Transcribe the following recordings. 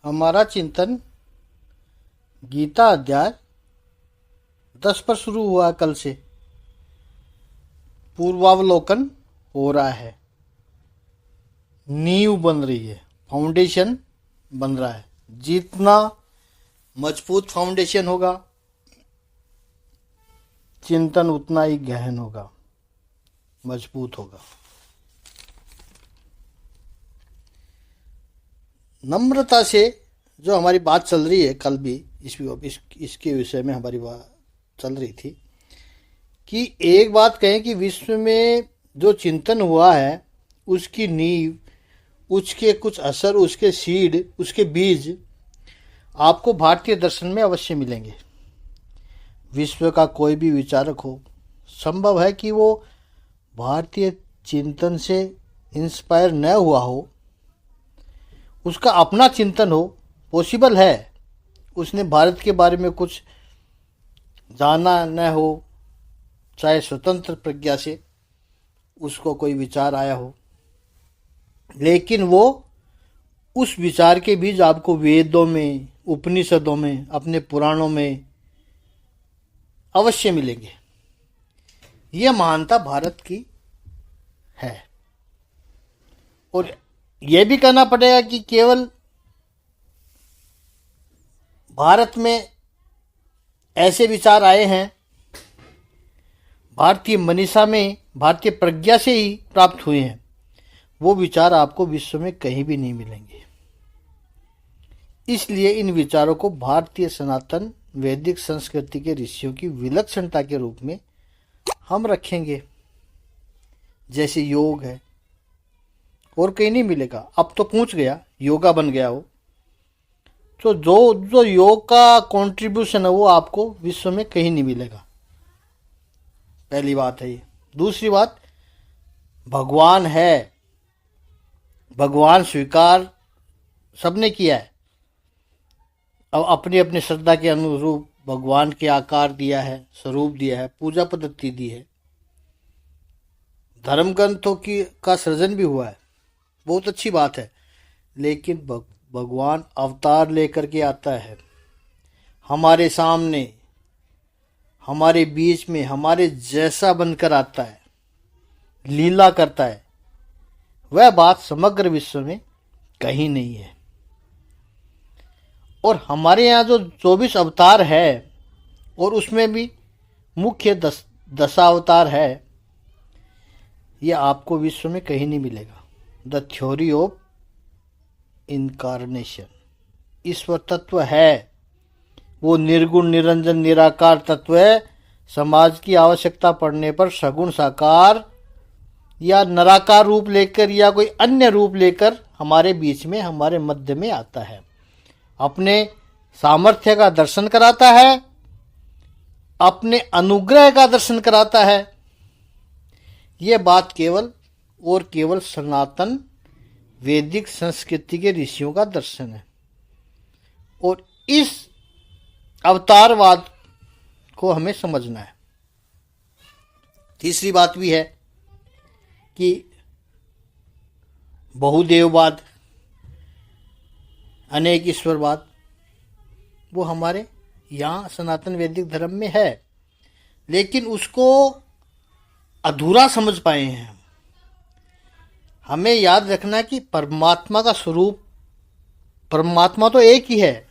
हमारा चिंतन गीता अध्याय 10 पर शुरू हुआ कल से। पूर्वावलोकन हो रहा है, नींव बन रही है, फाउंडेशन बन रहा है। जितना मजबूत फाउंडेशन होगा, चिंतन उतना ही गहन होगा, मजबूत होगा। नम्रता से जो हमारी बात चल रही है, कल भी इसके विषय में हमारी बात चल रही थी कि एक बात कहें कि विश्व में जो चिंतन हुआ है उसकी नींव, उसके कुछ असर, उसके सीड, उसके बीज आपको भारतीय दर्शन में अवश्य मिलेंगे। विश्व का कोई भी विचारक हो, संभव है कि वो भारतीय चिंतन से इंस्पायर न हुआ हो, उसका अपना चिंतन हो, पॉसिबल है उसने भारत के बारे में कुछ जाना न हो, चाहे स्वतंत्र प्रज्ञा से उसको कोई विचार आया हो, लेकिन वो उस विचार के बीज आपको वेदों में, उपनिषदों में, अपने पुराणों में अवश्य मिलेंगे। यह महानता भारत की है। और यह भी कहना पड़ेगा कि केवल भारत में ऐसे विचार आए हैं, भारतीय मनीषा में, भारतीय प्रज्ञा से ही प्राप्त हुए हैं। वो विचार आपको विश्व में कहीं भी नहीं मिलेंगे। इसलिए इन विचारों को भारतीय सनातन वैदिक संस्कृति के ऋषियों की विलक्षणता के रूप में हम रखेंगे। जैसे योग है, और कहीं नहीं मिलेगा। अब तो पूछ गया, योगा बन गया हो, तो जो योग का कंट्रीब्यूशन है वो आपको विश्व में कहीं नहीं मिलेगा। पहली बात है ये। दूसरी बात, भगवान है, भगवान स्वीकार सबने किया है। अब अपनी अपनी श्रद्धा के अनुरूप भगवान के आकार दिया है, स्वरूप दिया है, पूजा पद्धति दी है, धर्म ग्रंथों का सृजन भी हुआ है, बहुत अच्छी बात है। लेकिन भगवान अवतार लेकर के आता है, हमारे सामने, हमारे बीच में, हमारे जैसा बनकर आता है, लीला करता है। वह बात समग्र विश्व में कहीं नहीं है। और हमारे यहाँ जो 24 अवतार है, और उसमें भी मुख्य 10 अवतार है, यह आपको विश्व में कहीं नहीं मिलेगा। द थ्योरी ऑफ इनकारनेशन, ईश्वर तत्व है, वो निर्गुण निरंजन निराकार तत्व है। समाज की आवश्यकता पड़ने पर सगुण साकार या निराकार रूप लेकर या कोई अन्य रूप लेकर हमारे बीच में, हमारे मध्य में आता है, अपने सामर्थ्य का दर्शन कराता है, अपने अनुग्रह का दर्शन कराता है। यह बात केवल और केवल सनातन वैदिक संस्कृति के ऋषियों का दर्शन है। और इस अवतारवाद को हमें समझना है। तीसरी बात भी है कि बहुदेववाद, अनेक ईश्वरवाद, वो हमारे यहाँ सनातन वैदिक धर्म में है, लेकिन उसको अधूरा समझ पाए हैं। हमें याद रखना कि परमात्मा का स्वरूप, परमात्मा तो एक ही है,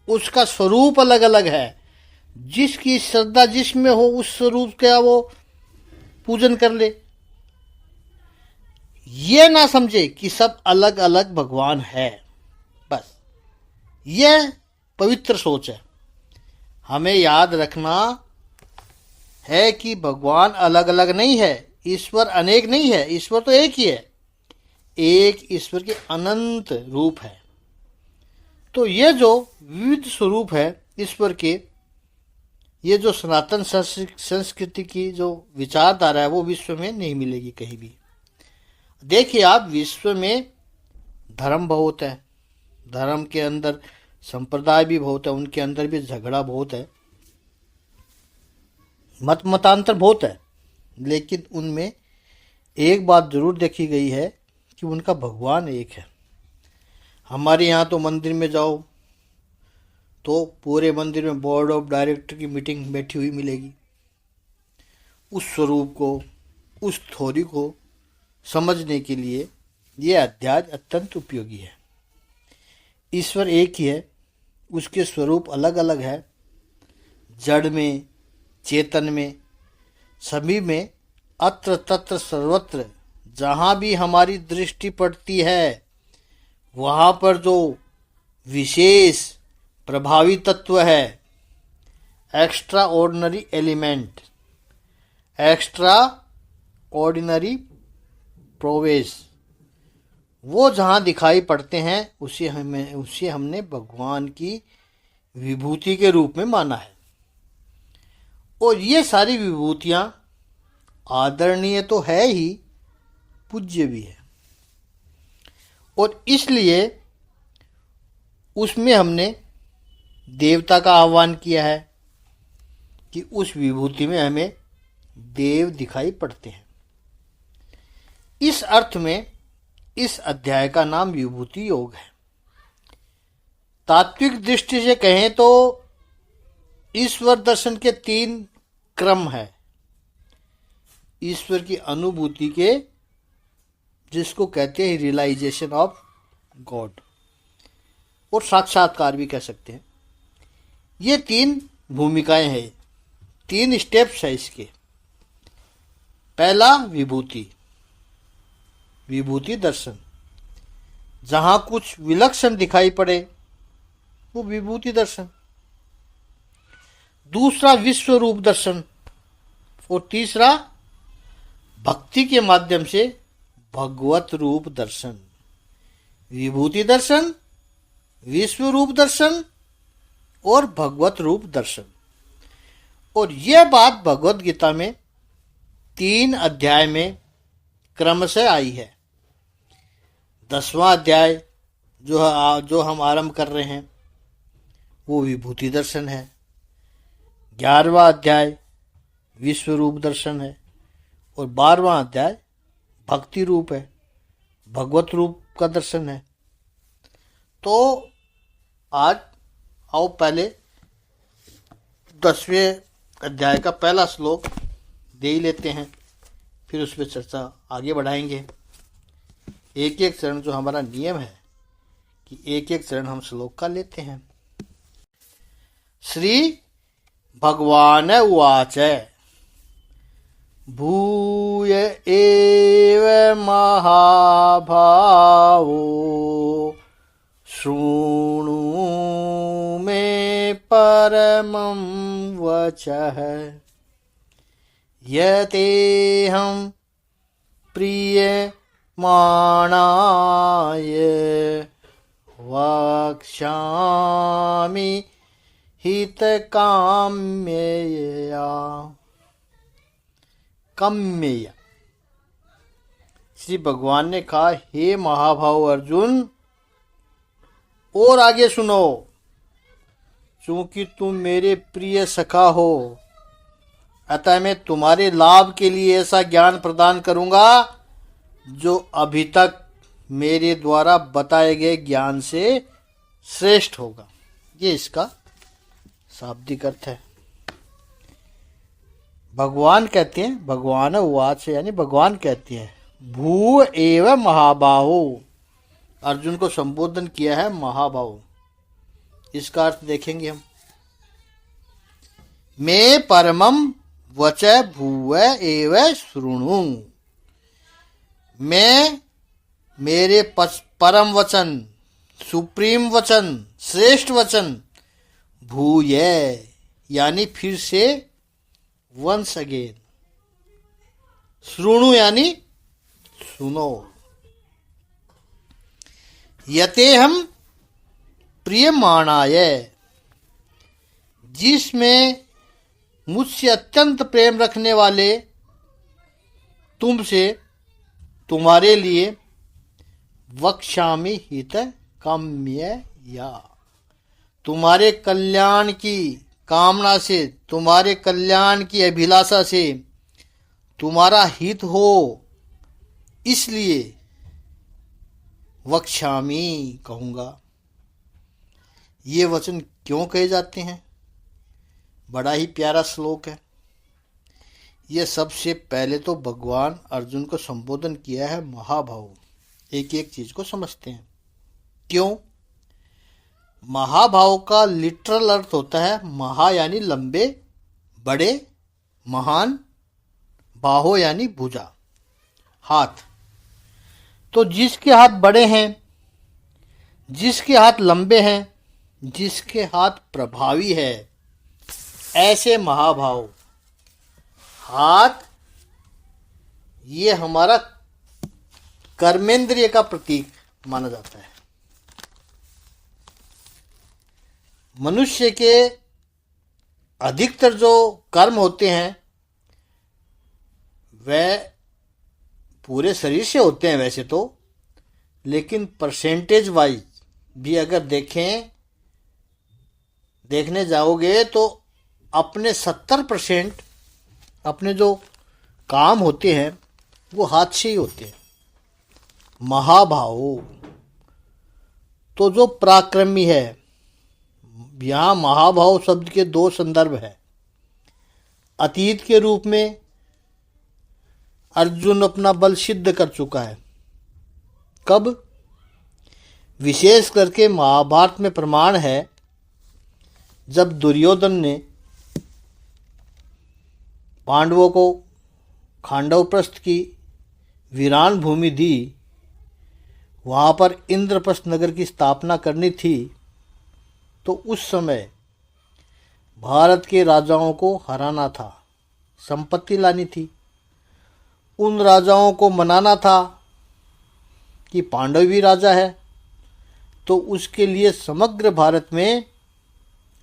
उसका स्वरूप अलग अलग है। जिसकी श्रद्धा जिसमें हो, उस स्वरूप का वो पूजन कर ले। ये ना समझे कि सब अलग अलग भगवान है, बस यह पवित्र सोच है। हमें याद रखना है कि भगवान अलग अलग नहीं है, ईश्वर अनेक नहीं है, ईश्वर तो एक ही है। एक ईश्वर के अनंत रूप है। तो ये जो विविध स्वरूप है ईश्वर के, ये जो सनातन संस्कृति की जो विचारधारा है, वो विश्व में नहीं मिलेगी कहीं भी। देखिए आप, विश्व में धर्म बहुत है, धर्म के अंदर संप्रदाय भी बहुत है, उनके अंदर भी झगड़ा बहुत है, मतांतर बहुत है, लेकिन उनमें एक बात जरूर देखी गई है कि उनका भगवान एक है। हमारे यहाँ तो मंदिर में जाओ तो पूरे मंदिर में बोर्ड ऑफ डायरेक्टर की मीटिंग बैठी हुई मिलेगी। उस स्वरूप को, उस थ्योरी को समझने के लिए यह अध्याय अत्यंत उपयोगी है। ईश्वर एक ही है, उसके स्वरूप अलग अलग है, जड़ में, चेतन में, सभी में, अत्र तत्र सर्वत्र जहाँ भी हमारी दृष्टि पड़ती है वहाँ पर जो विशेष प्रभावी तत्व है, extraordinary element, extraordinary prowess, वो जहाँ दिखाई पड़ते हैं उसे हमने भगवान की विभूति के रूप में माना है। और ये सारी विभूतियाँ आदरणीय तो है ही, पूज्य भी है। और इसलिए उसमें हमने देवता का आह्वान किया है कि उस विभूति में हमें देव दिखाई पड़ते हैं। इस अर्थ में इस अध्याय का नाम विभूति योग है। तात्विक दृष्टि से कहें तो ईश्वर दर्शन के 3 क्रम है। ईश्वर की अनुभूति के, जिसको कहते हैं रियलाइजेशन ऑफ गॉड, और साक्षात्कार भी कह सकते हैं। ये 3 भूमिकाएं हैं, 3 स्टेप्स है इसके। पहला विभूति, विभूति दर्शन, जहां कुछ विलक्षण दिखाई पड़े वो विभूति दर्शन। दूसरा विश्व रूप दर्शन, और तीसरा भक्ति के माध्यम से भगवत रूप दर्शन। विभूति दर्शन, विश्व रूप दर्शन और भगवत रूप दर्शन। और यह बात भगवत गीता में 3 अध्याय में क्रमशः आई है। 10वां अध्याय जो हम आरंभ कर रहे हैं वो विभूति दर्शन है। 11वां अध्याय विश्व रूप दर्शन है और 12वां अध्याय भक्ति रूप है, भगवत रूप का दर्शन है। तो आज आओ पहले 10वें अध्याय का पहला श्लोक दे ही लेते हैं, फिर उस पर चर्चा आगे बढ़ाएंगे। एक एक चरण, जो हमारा नियम है कि एक एक चरण हम श्लोक का लेते हैं। श्री भगवान उवाच भूय एव महाभावो शृणु मे परमं वचः यतेऽहं प्रीयमाणाय वक्ष्यामि हितकाम्यया। काम्यया, श्री भगवान ने कहा, हे महाभाव अर्जुन, और आगे सुनो, चूंकि तुम मेरे प्रिय सखा हो, अतः मैं तुम्हारे लाभ के लिए ऐसा ज्ञान प्रदान करूंगा जो अभी तक मेरे द्वारा बताए गए ज्ञान से श्रेष्ठ होगा। ये इसका शाब्दिक अर्थ है। भगवान कहते हैं, भगवान उवाच यानी भगवान कहते हैं, भू एव महाबाहो, अर्जुन को संबोधन किया है महाबाहो। इसका अर्थ देखेंगे हम। मैं परमम वच भूव एव शृणु, मैं मेरे परम वचन, सुप्रीम वचन, श्रेष्ठ वचन, भूय यानी फिर से, वंस अगेन, शृणु यानी सुनो, यते हम प्रियमाणाय, जिसमें मुझसे अत्यंत प्रेम रखने वाले तुमसे, तुम्हारे लिए, वक्ष्यामि हित काम्य या, तुम्हारे कल्याण की कामना से, तुम्हारे कल्याण की अभिलाषा से, तुम्हारा हित हो, इसलिए वक्ष्यामि कहूँगा। ये वचन क्यों कहे जाते हैं? बड़ा ही प्यारा श्लोक है। ये सबसे पहले तो भगवान अर्जुन को संबोधन किया है महाभाव। एक एक चीज को समझते हैं। क्यों? महाभाव का लिटरल अर्थ होता है महा यानी लंबे, बड़े, महान, बाहो यानी भुजा, हाथ। तो जिसके हाथ बड़े हैं, जिसके हाथ लंबे हैं, जिसके हाथ प्रभावी है, ऐसे महाभाव। हाथ ये हमारा कर्मेंद्रिय का प्रतीक माना जाता है। मनुष्य के अधिकतर जो कर्म होते हैं वह पूरे शरीर से होते हैं वैसे तो, लेकिन परसेंटेज वाइज भी अगर देखने जाओगे तो अपने 70% अपने जो काम होते हैं वो हाथ से ही होते हैं। महाभाव तो जो पराक्रमी है, यहाँ महाभाव शब्द के दो संदर्भ है। अतीत के रूप में अर्जुन अपना बल सिद्ध कर चुका है। कब? विशेष करके महाभारत में प्रमाण है जब दुर्योधन ने पांडवों को खांडवप्रस्थ की वीरान भूमि दी, वहाँ पर इंद्रप्रस्थ नगर की स्थापना करनी थी, तो उस समय भारत के राजाओं को हराना था, संपत्ति लानी थी, उन राजाओं को मनाना था कि पांडव भी राजा है। तो उसके लिए समग्र भारत में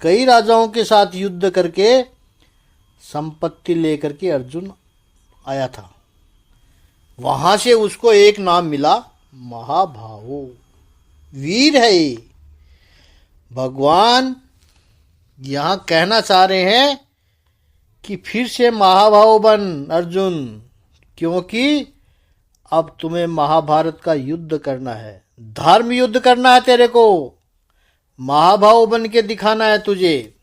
कई राजाओं के साथ युद्ध करके संपत्ति लेकर के अर्जुन आया था। वहां से उसको एक नाम मिला, महाभाव, वीर है ये। भगवान यहां कहना चाह रहे हैं कि फिर से महाभाव बन अर्जुन, क्योंकि अब तुम्हें महाभारत का युद्ध करना है, धर्म युद्ध करना है तेरे को, महाभाव बन के दिखाना है तुझे।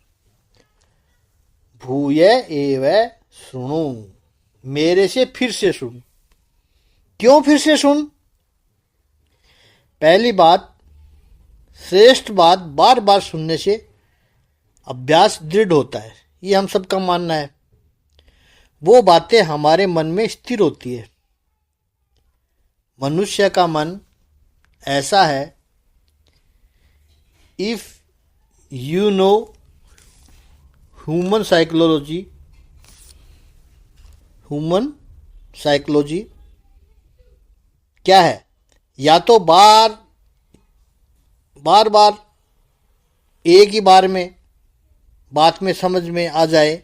भूय एव सुनो, मेरे से फिर से सुन। क्यों फिर से सुन? पहली बात, श्रेष्ठ बात बार बार सुनने से अभ्यास दृढ़ होता है, ये हम सबका मानना है। वो बातें हमारे मन में स्थिर होती है। मनुष्य का मन ऐसा है, if you know human psychology क्या है, या तो बार बार एक ही बार में बात में समझ में आ जाए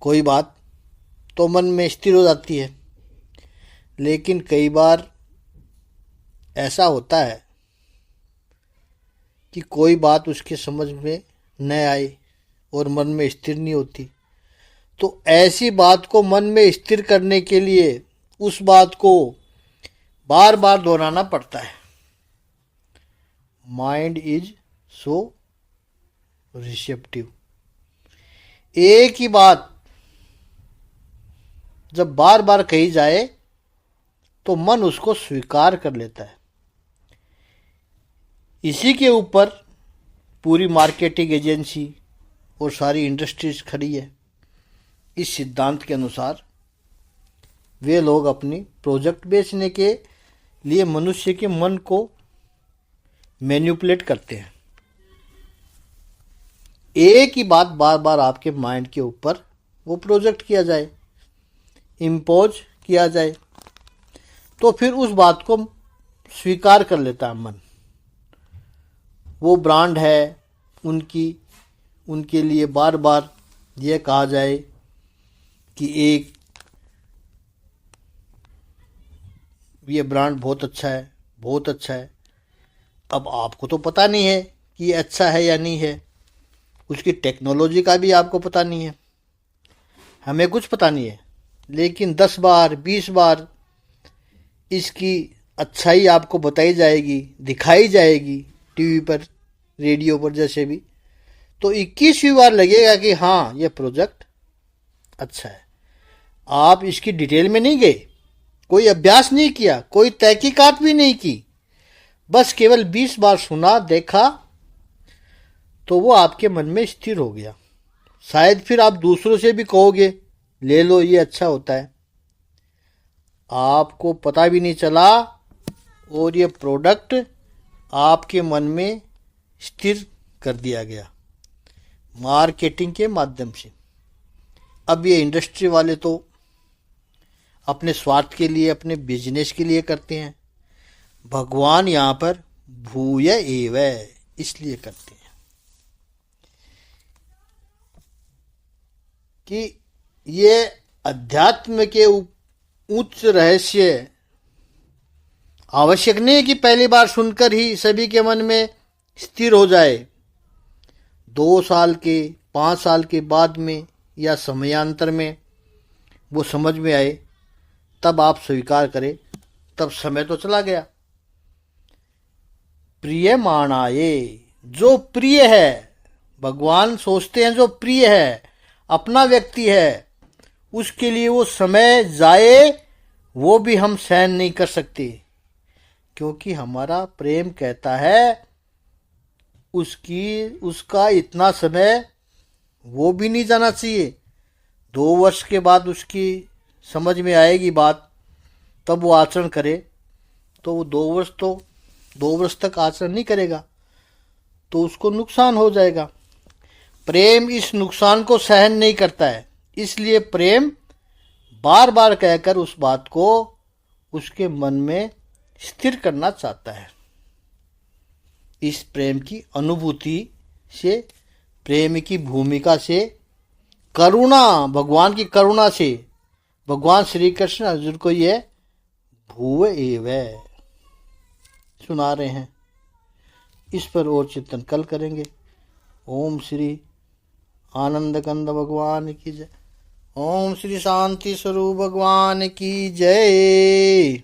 कोई बात तो मन में स्थिर हो जाती है, लेकिन कई बार ऐसा होता है कि कोई बात उसके समझ में न आए और मन में स्थिर नहीं होती। तो ऐसी बात को मन में स्थिर करने के लिए उस बात को बार बार दोहराना पड़ता है। Mind is so receptive. एक ही बात जब बार बार कही जाए तो मन उसको स्वीकार कर लेता है। इसी के ऊपर पूरी मार्केटिंग एजेंसी और सारी इंडस्ट्रीज खड़ी है। इस सिद्धांत के अनुसार वे लोग अपनी प्रोजेक्ट बेचने के लिए मनुष्य के मन को मैनिपुलेट करते हैं। एक ही बात बार बार आपके माइंड के ऊपर वो प्रोजेक्ट किया जाए, इम्पोज किया जाए, तो फिर उस बात को स्वीकार कर लेता है मन। वो ब्रांड है, उनके लिए बार बार यह कहा जाए कि ये ब्रांड बहुत अच्छा है, बहुत अच्छा है। अब आपको तो पता नहीं है कि ये अच्छा है या नहीं है, उसकी टेक्नोलॉजी का भी आपको पता नहीं है, हमें कुछ पता नहीं है, लेकिन 10 बार 20 बार इसकी अच्छाई आपको बताई जाएगी, दिखाई जाएगी टीवी पर, रेडियो पर, जैसे भी, तो 21वीं बार लगेगा कि हाँ ये प्रोजेक्ट अच्छा है। आप इसकी डिटेल में नहीं गए, कोई अभ्यास नहीं किया, कोई तहकीकात भी नहीं की, बस केवल 20 बार सुना, देखा, तो वो आपके मन में स्थिर हो गया। शायद फिर आप दूसरों से भी कहोगे ले लो ये अच्छा होता है, आपको पता भी नहीं चला और ये प्रोडक्ट आपके मन में स्थिर कर दिया गया मार्केटिंग के माध्यम से। अब ये इंडस्ट्री वाले तो अपने स्वार्थ के लिए, अपने बिजनेस के लिए करते हैं, भगवान यहाँ पर भूय एव इसलिए करते हैं कि ये अध्यात्म के उच्च रहस्य आवश्यक नहीं है कि पहली बार सुनकर ही सभी के मन में स्थिर हो जाए। 2 साल के, 5 साल के बाद में या समयांतर में वो समझ में आए, तब आप स्वीकार करें, तब समय तो चला गया। प्रिय माणाये, जो प्रिय है, भगवान सोचते हैं जो प्रिय है, अपना व्यक्ति है, उसके लिए वो समय जाए वो भी हम सहन नहीं कर सकते, क्योंकि हमारा प्रेम कहता है उसका इतना समय वो भी नहीं जाना चाहिए। 2 वर्ष के बाद उसकी समझ में आएगी बात, तब वो आचरण करे, तो वो 2 वर्ष तक आचरण नहीं करेगा तो उसको नुकसान हो जाएगा। प्रेम इस नुकसान को सहन नहीं करता है, इसलिए प्रेम बार बार कहकर उस बात को उसके मन में स्थिर करना चाहता है। इस प्रेम की अनुभूति से, प्रेम की भूमिका से, करुणा, भगवान की करुणा से भगवान श्री कृष्ण अर्जुन को ये भूव एव सुना रहे हैं। इस पर और चिंतन कल करेंगे। ओम श्री आनंद कंद भगवान की जय। ओम श्री शांति स्वरूप भगवान की जय।